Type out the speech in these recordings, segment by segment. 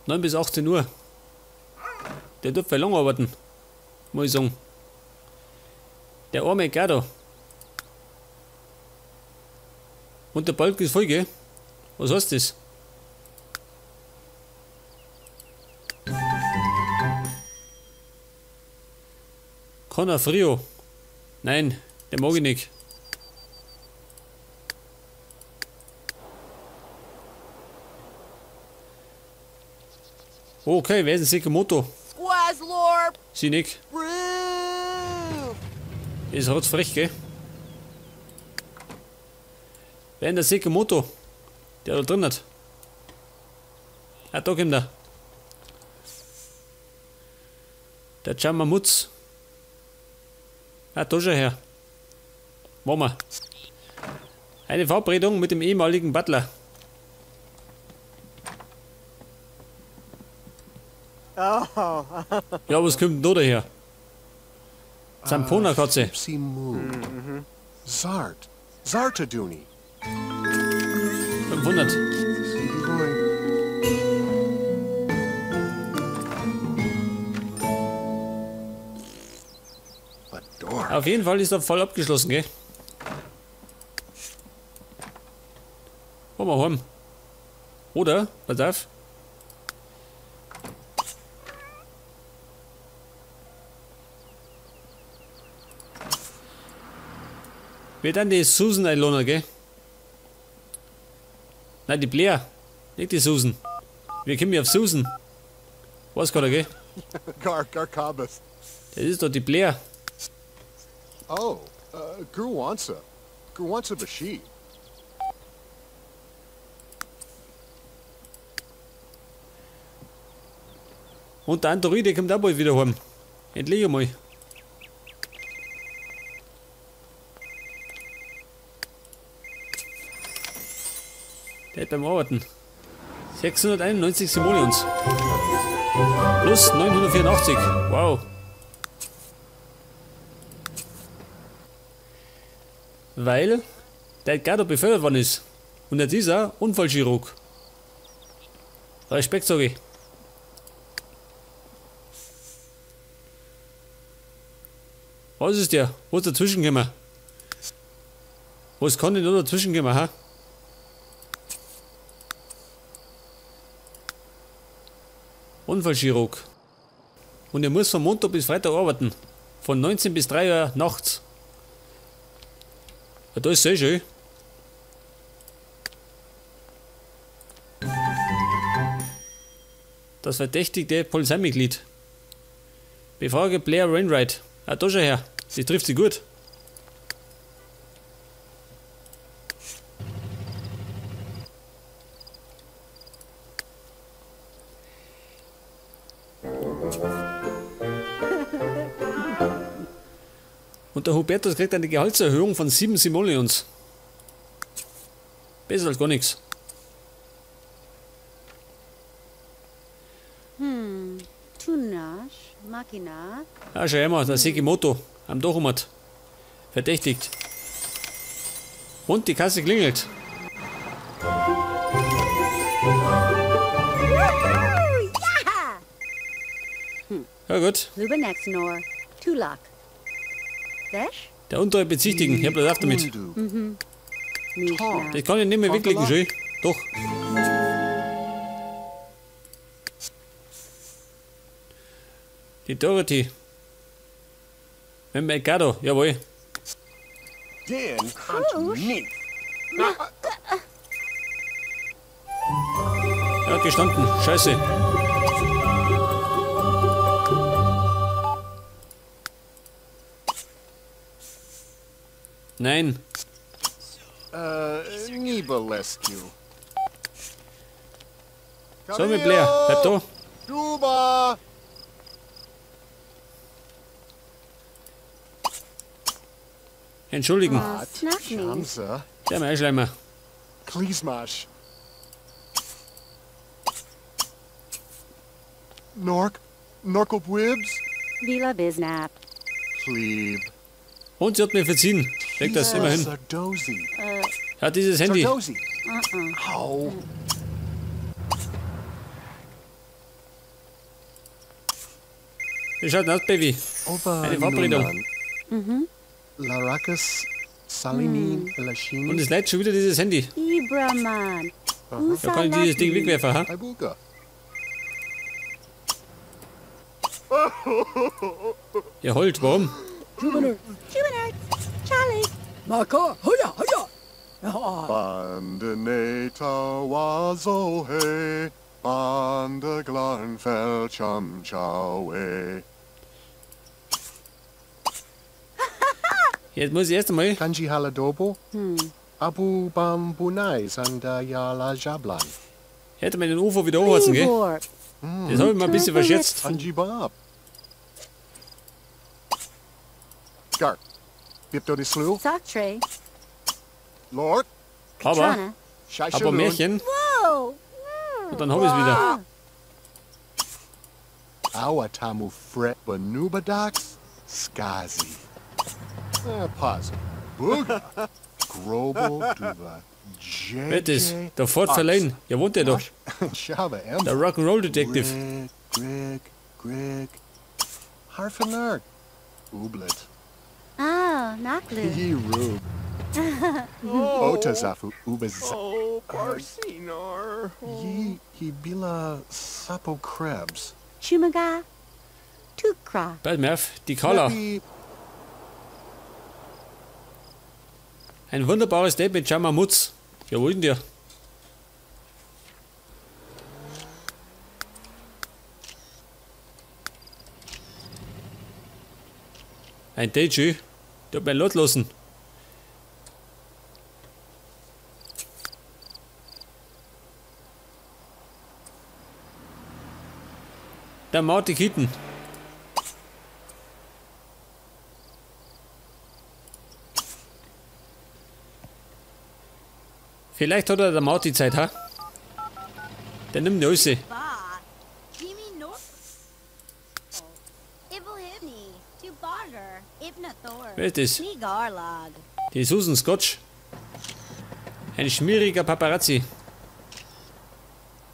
9 bis 18 Uhr. Der tut viel lang arbeiten. Muss ich sagen. Der arme Gerdo. Und der Balk ist voll, gell? Was heißt das? Connor Frio. Nein, der mag ich nicht. Okay, wer ist ein Sakamoto? Sie nicht. Ist halt frech, gell? Wer ist der Sakamoto? Der da drin hat. Ah, da kommt er. Der Chamamutz. Ah, da schon her. Machen wir. Eine Verabredung mit dem ehemaligen Butler. Ja, was kommt denn da daher? Zampona-Katze. Zart. Zartaduni. 500. Auf jeden Fall ist er voll abgeschlossen, gell? Fahren wir heim. Oder? Pass auf. Wir dann die Susan einladen, gell? Nein, die Blair. Nicht die Susan. Wir kommen ja auf Susan. Was gerade, gell? Garkabas. Das ist doch die Blair. Oh, Gruwanza. Gruwanza Bashi. Und der Android, der kommt auch bald wieder heim. Endlich einmal. Der hat beim Arbeiten 691 Simoleons. Plus 984. Wow. Weil der gerade befördert worden ist. Und jetzt ist er Unfallchirurg. Respekt, sage ich. Was ist der? Wo ist dazwischen gekommen? Was kann denn da dazwischen kommen, ha? Unfallchirurg. Und er muss von Montag bis Freitag arbeiten. Von 19 bis 3 Uhr nachts. Ja, da ist sehr schön. Das verdächtigte Polizeimitglied. Befrage Blair Wainwright. Ah, da schon her. Sie trifft sie gut. Und der Hubertus kriegt eine Gehaltserhöhung von 7 Simoleons. Besser als gar nichts. Tunash, Makina. Ah, schau einmal, der Sekimoto am Dochumat. Verdächtigt. Und die Kasse klingelt. Ja gut. Lubenexnor, Tulak. Vesh? Der untere Bezichtigen, ich hab das auf damit. Mishna. Das kann ich nicht mehr weglegen, schön. Doch. Die Dorothy. Mit dem Mercado, jawohl. Dan Antoni. Ja, gestanden. Scheiße. Nein. Nibalescu. So, mit Blair, bleib da. Duba. Entschuldigen. Snackney. Hamza. Der Meischleimer. Klizmash. Norkelbwibs. Vila Biznap. Plebe. Und sie hat mir verziehen. Weg das, immerhin. Sardozi. Ja, dieses Handy. Sardozi. Au. Wie schaut das, Baby? Oba Eine Verabredung. Nunan. Laracus Salimin Elashin. Und es leitet schon wieder dieses Handy. Ibraman. Da kann ich dieses Ding wegwerfen, ha? Ibuka. Ihr heult, warum? Jupiter. Charlie. Maka, hoya, hoya. Ja, Bandeneta wazohe. Bande Glanfell chum chawe. Jetzt muss ich erst einmal. Kanji Haladobo. Abu Bambunai Sanda Yala Jablan. Hätte man den Ufer wieder hochheizen, gell? Igor. Das habe ich mal ein bisschen verschätzt. Kanji Bab. Gar. Bipto de Slu. Soctre. Lord. Aber, Trana. aber Märchen. Whoa. Und dann habe ich es wieder. Awatamu Fret Banubadox. Skazi. Pause. Boog. Grobo Duva. Wer ist das? Der Ford Verlaine. Ja, wohnt der doch. Shava M. Der Rock'n'Roll Detective. Greg. Harfener. Ublet. Ah, Naklu. Ye Rube. Otazafu Ubaz. Oh, Barcinor. Ye Bila Sapo Krebs. Shumaga. Tukra. Bald Merv, die Carla. Happy Ein wunderbares Date mit Jamamutz. Ja, wo ist denn der? Ein Date, schön. Der hat mein Lot lassen. Der Marty Kitten. Vielleicht hat er der Marty Zeit, ha? Der nimmt die Hose. Ba, Jimmy North. Iblhibni, to Barter, Ibnathor. Wer ist das? Nigarlag. Die Susan Scotch. Ein schmieriger Paparazzi.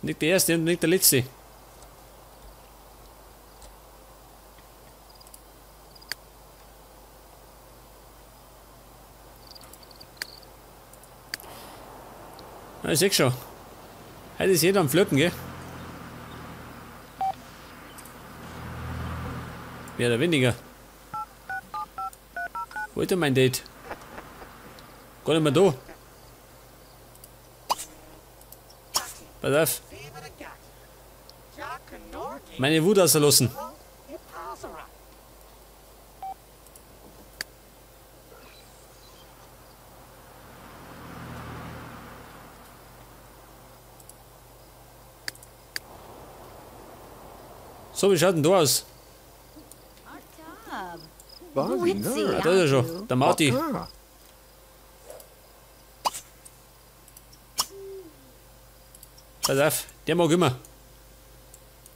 Nicht der erste und nicht der letzte. Ich seh schon. Heute ist jeder am Flirten, gell? Mehr oder weniger. Wo ist denn mein Date? Gar nicht mehr da. Pass auf. Meine Wut auslassen. So, wie schaut denn da aus? Witzy. Ah, da ist er schon. Der Marty. Pass auf, der mag immer.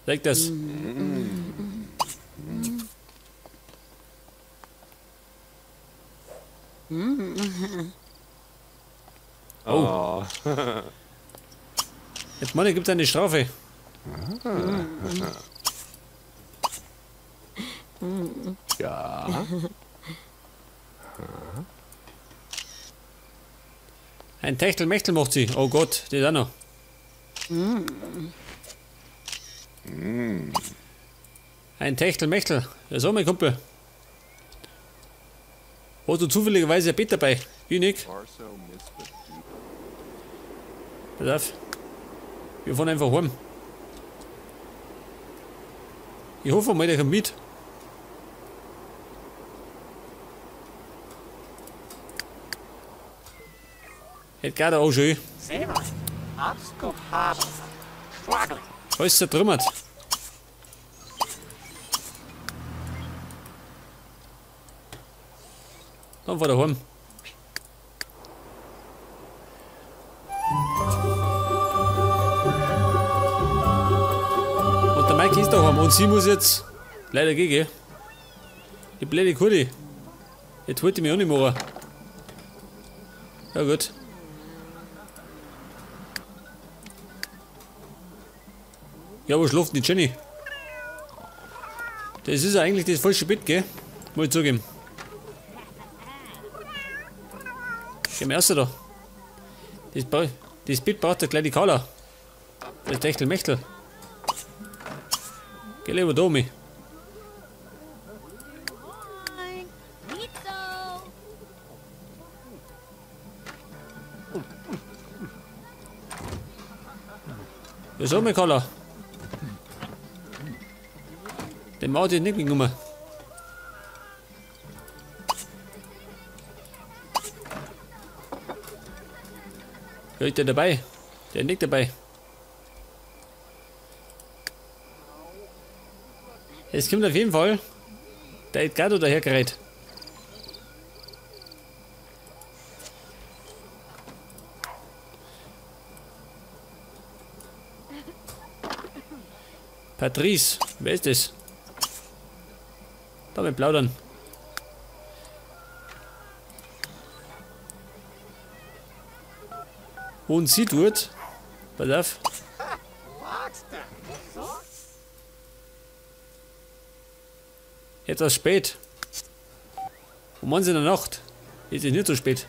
Sag das. Oh. Jetzt Mann, gibt es eine Strafe. Ja. Ein Techtelmechtel macht sie. Oh Gott, das ist auch noch. Ein Techtelmechtel. Ja, so, mein Kumpel. Hast du zufälligerweise ein Bett dabei? Ich nicht. Pass auf. Wir fahren einfach heim. Ich hoffe mal, der kommt mit. Hätte gerade auch schön. Alles zertrümmert. Dann fahr daheim. Und der Mike ist daheim und sie muss jetzt leider gehen, gell? Die blöde Kurdi. Jetzt wollte ich mich auch nicht machen. Ja gut. Ja, wo schläft die Jenny? Das ist ja eigentlich das falsche Bett, gell? Muss ich zugeben. Geh mal raus da. Das Bett braucht ja gleich die Kala. Das Techtelmechtel. Geh lieber da mit. Pizza. Ja, so, mein Kala. Den macht jetzt nicht genommen. Ja, ist der dabei? Der ist nicht dabei. Es kommt auf jeden Fall der Edgardo dahergerät. Patrice, wer ist das? Da mit plaudern. Und sie tut. Pass auf. Etwas spät. Um 1 in der Nacht. Ist es nicht so spät.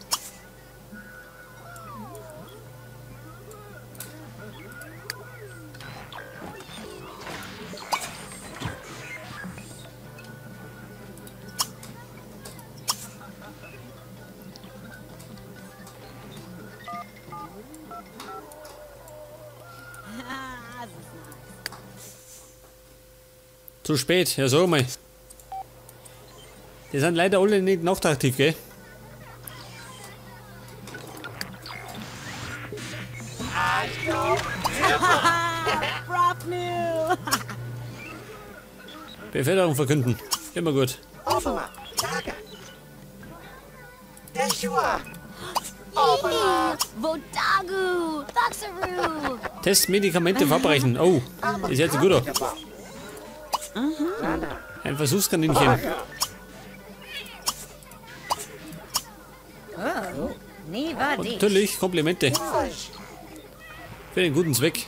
Zu spät, ja sag mal. Die sind leider alle nicht nachtaktiv, gell? Beförderung verkünden. Immer gut. Vodagu. Foxaroo. Testmedikamente verabreichen. Oh, das ist jetzt gut. Ein Versuchskaninchen. Und natürlich Komplimente. Für den guten Zweck.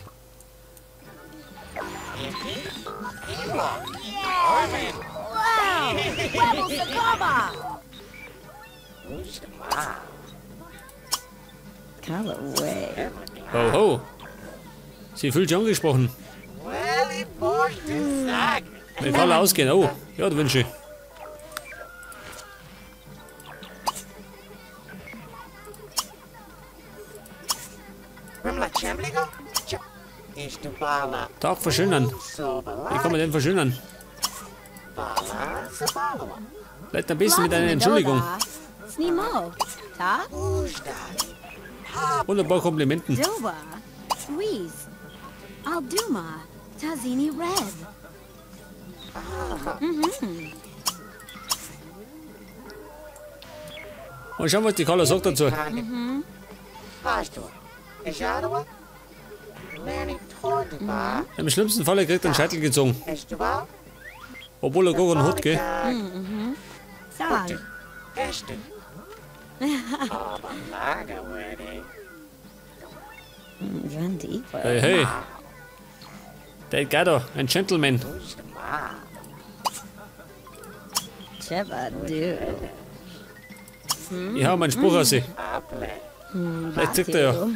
Ho ho. Sie fühlt sich angesprochen. Wenn alle ausgehen. Oh, ja, Wünsche. Tag verschönern. Wie kann man den verschönern? Vielleicht ein bisschen mit einer Entschuldigung. Snimo. Ta. Und ein paar Komplimenten. Doba. Squeeze. Alduma. Tazini Red. Und schauen, was die Carla sagt dazu. Im schlimmsten Fall kriegt er einen Scheitel gezogen. Obwohl er gar keinen hat, gell? Sag. Hey, hey. Der Edgardo, ein Gentleman. Ich habe meinen Spruch aus. Vielleicht zieht er ja.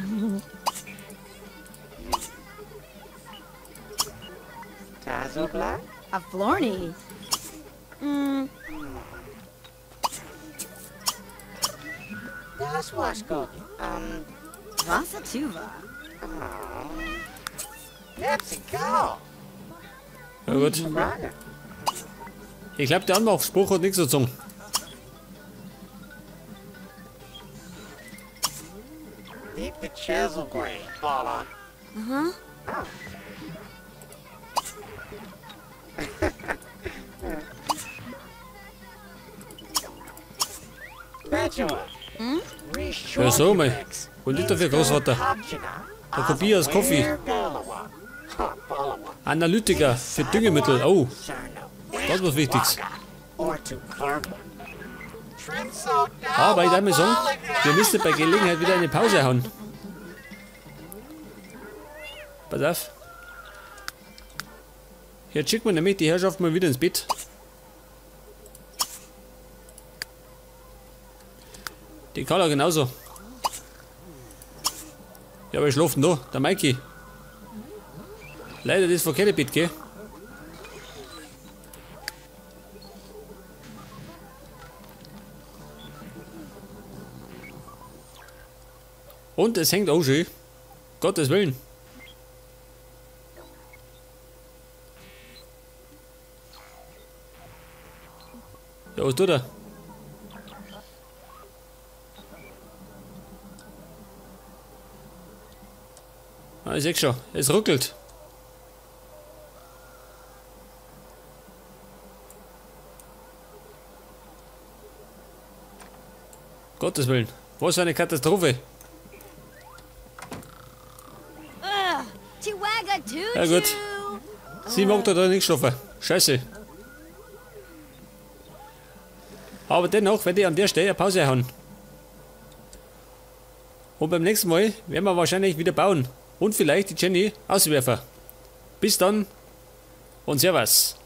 A Florney. Vasatuva. Ja gut. Ich glaube, der Anmachspruch hat nichts dazu. Ja, so mal. Und nicht dafür, Großvater. Der Kopier aus Kaffee. Analytiker für Düngemittel. Oh, das ist was Wichtiges. Aber ich darf mal sagen, wir müssen bei Gelegenheit wieder eine Pause hauen. Pass auf. Jetzt schickt man nämlich die Herrschaft mal wieder ins Bett. Die Carla genauso. Ja, aber ich schlafe da, der Mikey. Leider das verkehrte Bett, gell? Und es hängt auch schön. Gottes Willen. Ja, was tut er? Ah, ich sehe schon, es ruckelt. Gottes Willen, was für eine Katastrophe. Ja gut, sie mag da nicht schlafen. Scheiße. Aber dennoch werde ich an der Stelle eine Pause hauen. Und beim nächsten Mal werden wir wahrscheinlich wieder bauen. Und vielleicht die Jenny auswerfen. Bis dann und Servus.